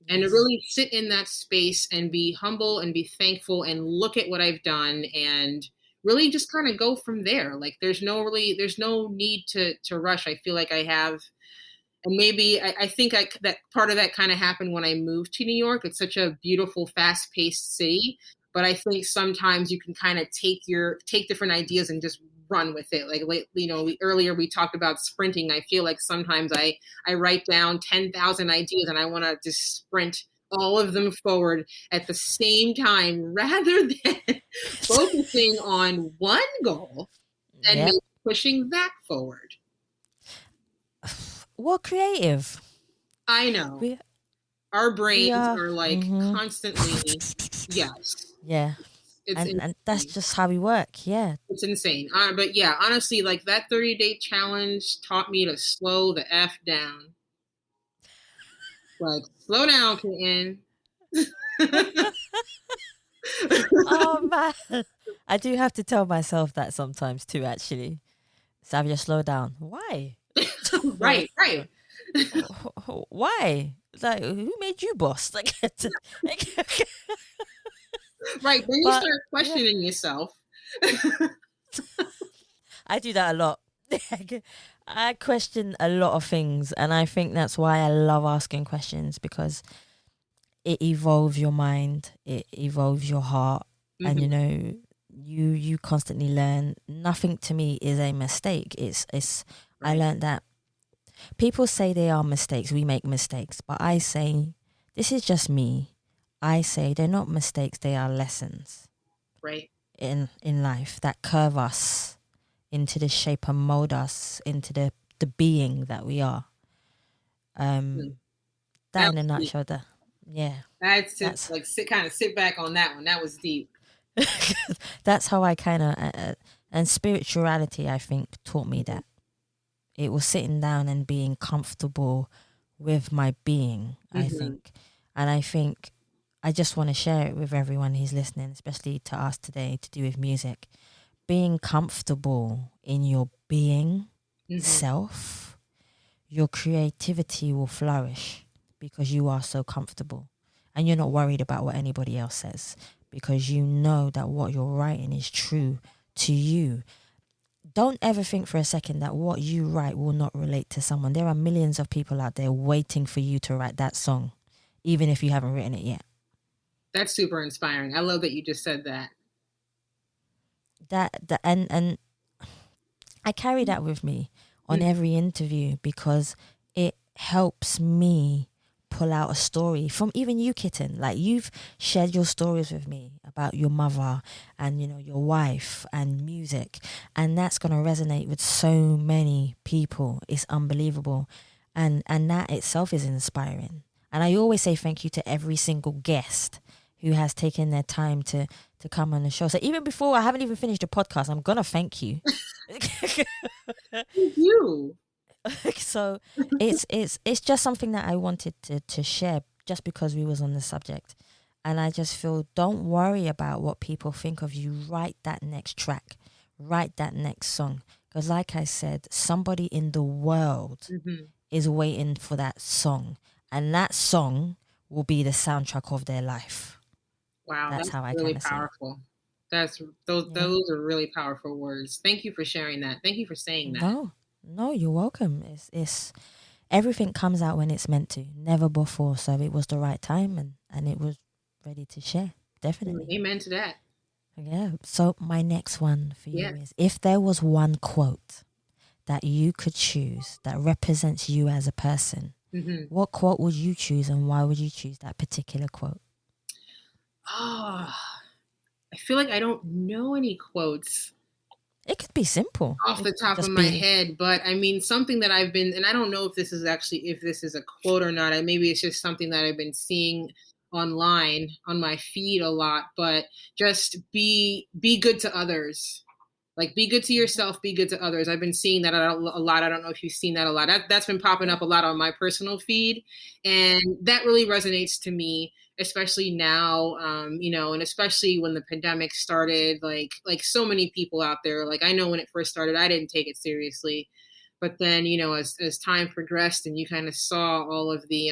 and to Yes. really sit in that space and be humble and be thankful and look at what I've done and really just kind of go from there. Like there's no need to rush. I feel like I have, and maybe I think that part of that kind of happened when I moved to New York. It's such a beautiful, fast-paced city, but I think sometimes you can kind of take different ideas and just run with it. Like earlier we talked about sprinting. I feel like sometimes I write down 10,000 ideas and I want to just sprint all of them forward at the same time rather than focusing on one goal and Yep. maybe pushing that forward. We're creative. I know. We Our we brains are. are like Mm-hmm. constantly, yes, Yeah. it's And that's insane. just how we work. Yeah. It's insane. But yeah, honestly, like that 30-day challenge taught me to slow the F down. Like, slow down, kitten. Oh man. I do have to tell myself that sometimes too, actually. Savia, slow down. Why? Right, right, Why? Like, who made you boss? Like, right. Then you but start yeah, questioning yourself. I do that a lot. I question a lot of things, and I think that's why I love asking questions, because it evolves your mind, it evolves your heart, and Hmm. you constantly learn. Nothing to me is a mistake. It's I Right, learned that people say they are mistakes, we make mistakes, but I say this is just me. I say they're not mistakes, they are lessons right. in life that curve us into the shape and mold us into the being that we are. Mm. That That in a was deep. nutshell. Yeah, That's to that's like sit back on that one. That was deep. that's how I kind of and spirituality, I think, taught me Hmm. that. It was sitting down and being comfortable with my being, I Hmm. think. And I think I just want to share it with everyone who's listening, especially to us today, to do with music. Being comfortable in your being Hmm. self, your creativity will flourish because you are so comfortable and you're not worried about what anybody else says, because you know that what you're writing is true to you. Don't ever think for a second that what you write will not relate to someone. There are millions of people out there waiting for you to write that song, even if you haven't written it yet. That's super inspiring. I love that you just said that. And I carry that with me on Mhm. every interview, because it helps me pull out a story from even you, Kitten. Like, you've shared your stories with me about your mother and your wife and music, and that's going to resonate with so many people. It's unbelievable, and that itself is inspiring. And I always say thank you to every single guest who has taken their time to come on the show. So even before I haven't even finished the podcast, I'm gonna thank you. Thank you. So it's just something that I wanted to share, just because we was on the subject. And I just feel, don't worry about what people think of you. Write that next track, write that next song, because like I said, somebody in the world Hmm. is waiting for that song, and that song will be the soundtrack of their life. Wow, That's that's how I really kind of see it. powerful. That's those Yeah. those are really powerful words. Thank you for sharing that. Thank you for saying that. No, no, you're welcome. It's everything comes out when it's meant to, never before. So it was the right time, and it was ready to share. Definitely. Amen to that. Yeah. So my next one for Yeah. you is, if there was one quote that you could choose that represents you as a person, Hmm. what quote would you choose, and why would you choose that particular quote? Oh, I feel like I don't know any quotes It could be simple. off It the could top of just my be, head, but I mean something that I've been, and I don't know if this is a quote or not. Maybe it's just something that I've been seeing online on my feed a lot, but just be good to others. Like, be good to yourself, be good to others. I've been seeing that a lot. I don't know if you've seen that a lot. That's been popping up a lot on my personal feed. And that really resonates to me, especially now, and especially when the pandemic started, like so many people out there, like I know when it first started, I didn't take it seriously. But then, as time progressed and you kind of saw all of the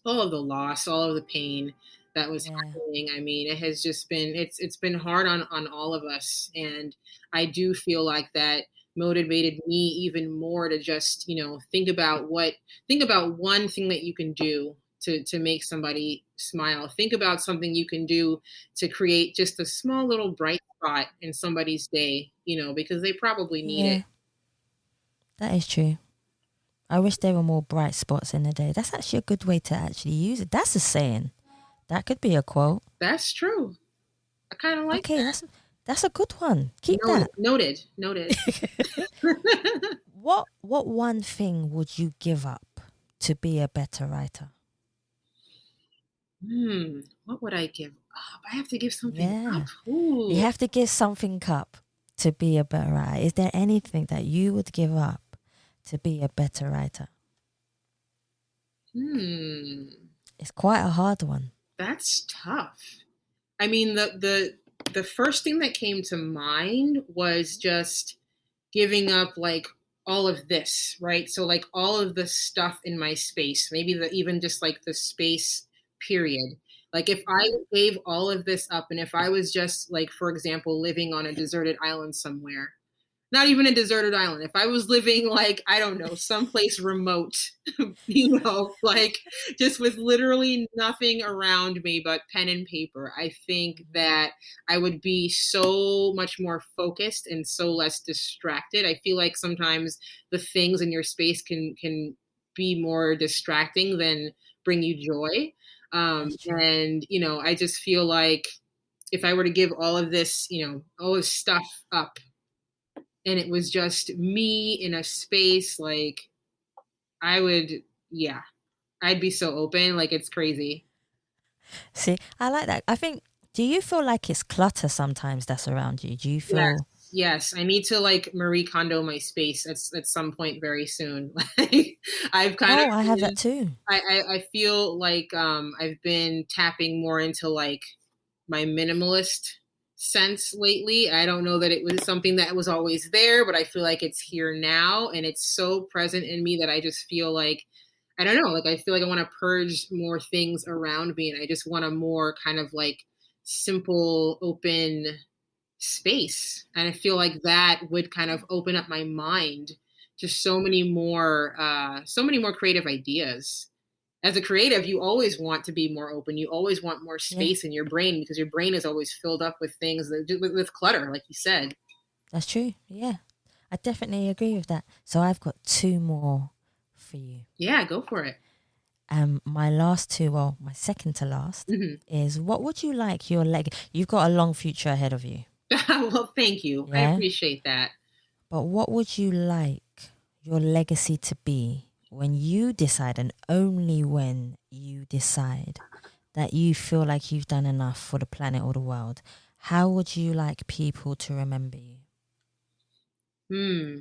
loss, all of the pain that was Yeah. happening. I mean, it has just been it's been hard on all of us, and I do feel like that motivated me even more to just think about one thing that you can do to make somebody smile. Think about something you can do to create just a small little bright spot in somebody's day, because they probably need it. Yeah, that is true. I wish there were more bright spots in the day. That's actually a good way to actually use it. That's a saying. That could be a quote. That's true. I kind of like Okay, that. that's a good one. Keep that. Noted. What one thing would you give up to be a better writer? What would I give up? I have to give something up. Yeah. You Ooh. have to give something up to be a better writer. Is there anything that you would give up to be a better writer? It's quite a hard one. That's tough. I mean, the first thing that came to mind was just giving up like all of this, right? So like all of the stuff in my space, maybe even just like the space period. Like if I gave all of this up and if I was just like, for example, living on a deserted island somewhere, not even a deserted island. If I was living like, I don't know, someplace remote, like just with literally nothing around me but pen and paper, I think that I would be so much more focused and so less distracted. I feel like sometimes the things in your space can be more distracting than bring you joy. That's true. And, I just feel like if I were to give all of this, all this stuff up, and it was just me in a space, like I would, yeah, I'd be so open, like it's crazy. See, I like that. I think, do you feel like it's clutter sometimes that's around you? Do you Yes, feel, yes, I need to like Marie Kondo my space at some point very soon. Like I've kind of oh, I have that too. I feel like I've been tapping more into like my minimalist sense lately. I don't know that it was something that was always there, but I feel like it's here now and it's so present in me that I just feel like I don't know, like I feel like I want to purge more things around me and I just want a more kind of like simple, open space. And I feel like that would kind of open up my mind to so many more creative ideas. As a creative, you always want to be more open. You always want more Yeah, space in your brain because your brain is always filled up with things with clutter, like you said. that's true. Yeah, I definitely agree with that. So I've got two more for you. Yeah, go for it. My last two, well, my second to last, Hmm. is what would you like your leg? You've got a long future ahead of you. Well, thank you. I Yeah. appreciate that. But what would you like your legacy to be when you decide, and only when you decide, that you feel like you've done enough for the planet or the world? How would you like people to remember you? Hmm.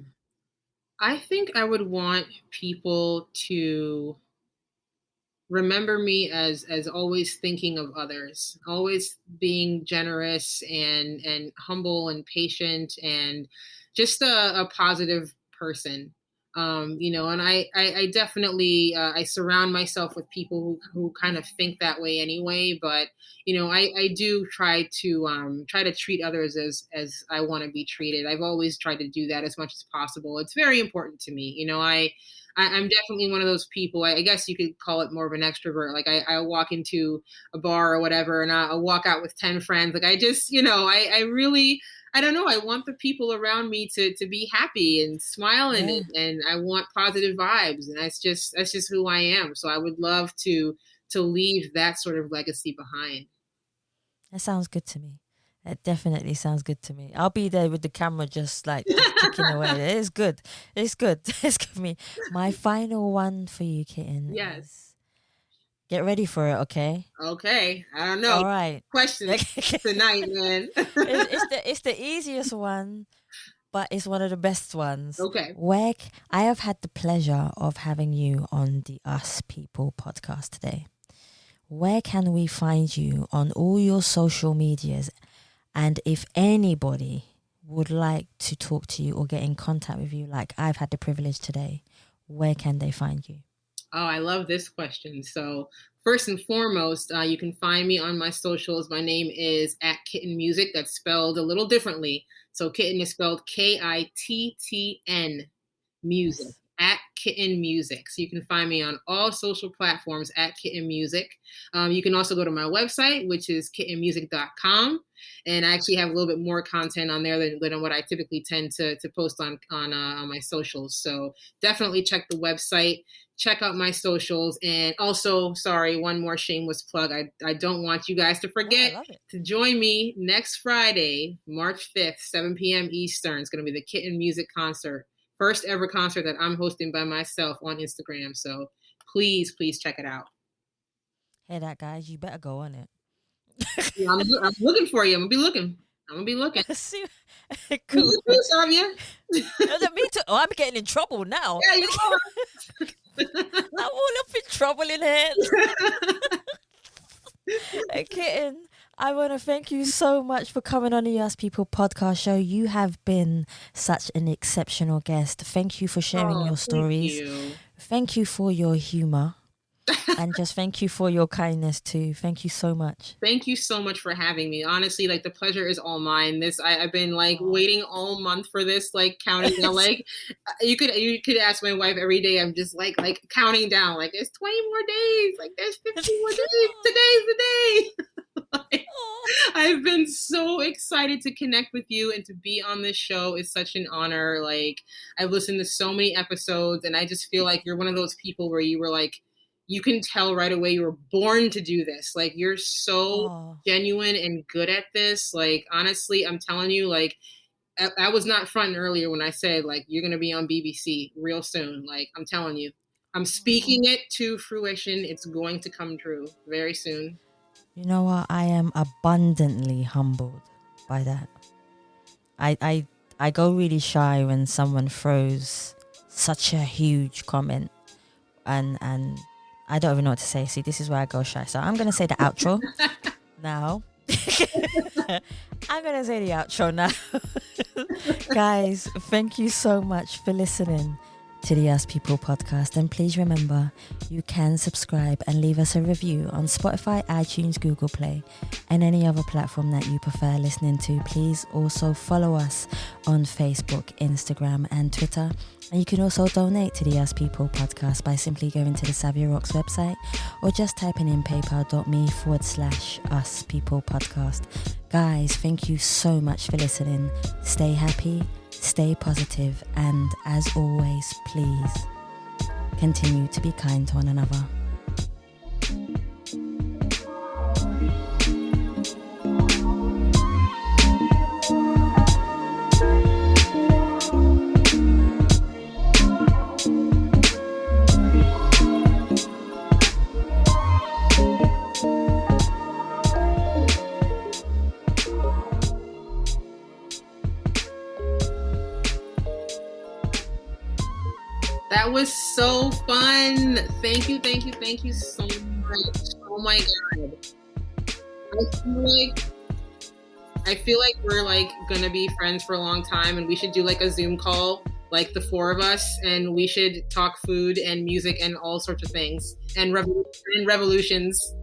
I think I would want people to remember me as always thinking of others, always being generous and humble and patient and just a positive person. And I definitely I surround myself with people who kind of think that way anyway. But I do try to treat others as I want to be treated. I've always tried to do that as much as possible. It's very important to me. I'm definitely one of those people. I guess you could call it more of an extrovert. Like I walk into a bar or whatever, and I'll walk out with 10 friends. Like I just, I really, I don't know. I want the people around me to be happy and smiling, Yeah, and I want positive vibes, and that's just who I am. So I would love to leave that sort of legacy behind. that sounds good to me. That definitely sounds good to me. I'll be there with the camera, just ticking away. It's good. It's good. It's good for me. My final one for you, kitten, Yes. is Get ready for it, okay? Okay. I don't know. All right. Questions tonight, man. It's the easiest one, but it's one of the best ones. Okay. I have had the pleasure of having you on the Us People podcast today. Where can we find you on all your social medias? And if anybody would like to talk to you or get in contact with you, like I've had the privilege today, where can they find you? Oh, I love this question. So first and foremost, you can find me on my socials. My name is at KiTTN Music. That's spelled a little differently. So KiTTN is spelled KiTTN Music. Yes. At KiTTN Music. So you can find me on all social platforms at KiTTN Music. You can also go to my website, which is kittnmusic.com. And I actually have a little bit more content on there than what I typically tend to post on my socials. So definitely check the website. Check out my socials. And also, sorry, one more shameless plug. I don't want you guys to forget to join me next Friday, March 5th, 7 p.m. Eastern. It's going to be the KiTTN Music concert. First ever concert that I'm hosting by myself on Instagram. So please check it out. Hey, that guys, you better go on it. Yeah, I'm looking for you. I'm going to be looking. Cool. Savia. Me too. Oh, I'm getting in trouble now. Yeah, you are. I'm all up in trouble in here. Hey, KiTTN, I want to thank you so much for coming on the Us People podcast show. You have been such an exceptional guest. Thank you for sharing your stories. Thank you for your humor. And just thank you for your kindness too. Thank you so much. Thank you so much for having me. Honestly, like the pleasure is all mine. I've been like waiting all month for this, like counting down. Like you could ask my wife every day. I'm just like counting down. Like there's 20 more days. Like there's 15 more days. Today's the day. I've been so excited to connect with you and to be on this show. It's such an honor. Like I've listened to so many episodes, and I just feel like you're one of those people where you were like, you can tell right away you were born to do this. Like you're so genuine and good at this. Like honestly, I'm telling you, like I was not fronting earlier when I said like you're gonna be on BBC real soon. Like I'm telling you, I'm speaking it to fruition. It's going to come true very soon. You know what? I am abundantly humbled by that. I go really shy when someone throws such a huge comment, and I don't even know what to say. See, this is where I go shy. So I'm going to say the outro now. I'm going to say the outro now. Guys, thank you so much for listening to the Us People podcast. And please remember, you can subscribe and leave us a review on Spotify, iTunes, Google Play, and any other platform that you prefer listening to. Please also follow us on Facebook, Instagram, and Twitter. And you can also donate to the Us People podcast by simply going to the Savia Rocks website or just typing in paypal.me/Us People podcast. Guys, thank you so much for listening. Stay happy, stay positive, and as always, please continue to be kind to one another. That was so fun. Thank you so much. Oh my God. I feel like we're like gonna be friends for a long time, and we should do like a Zoom call, like the four of us, and we should talk food and music and all sorts of things and revolutions.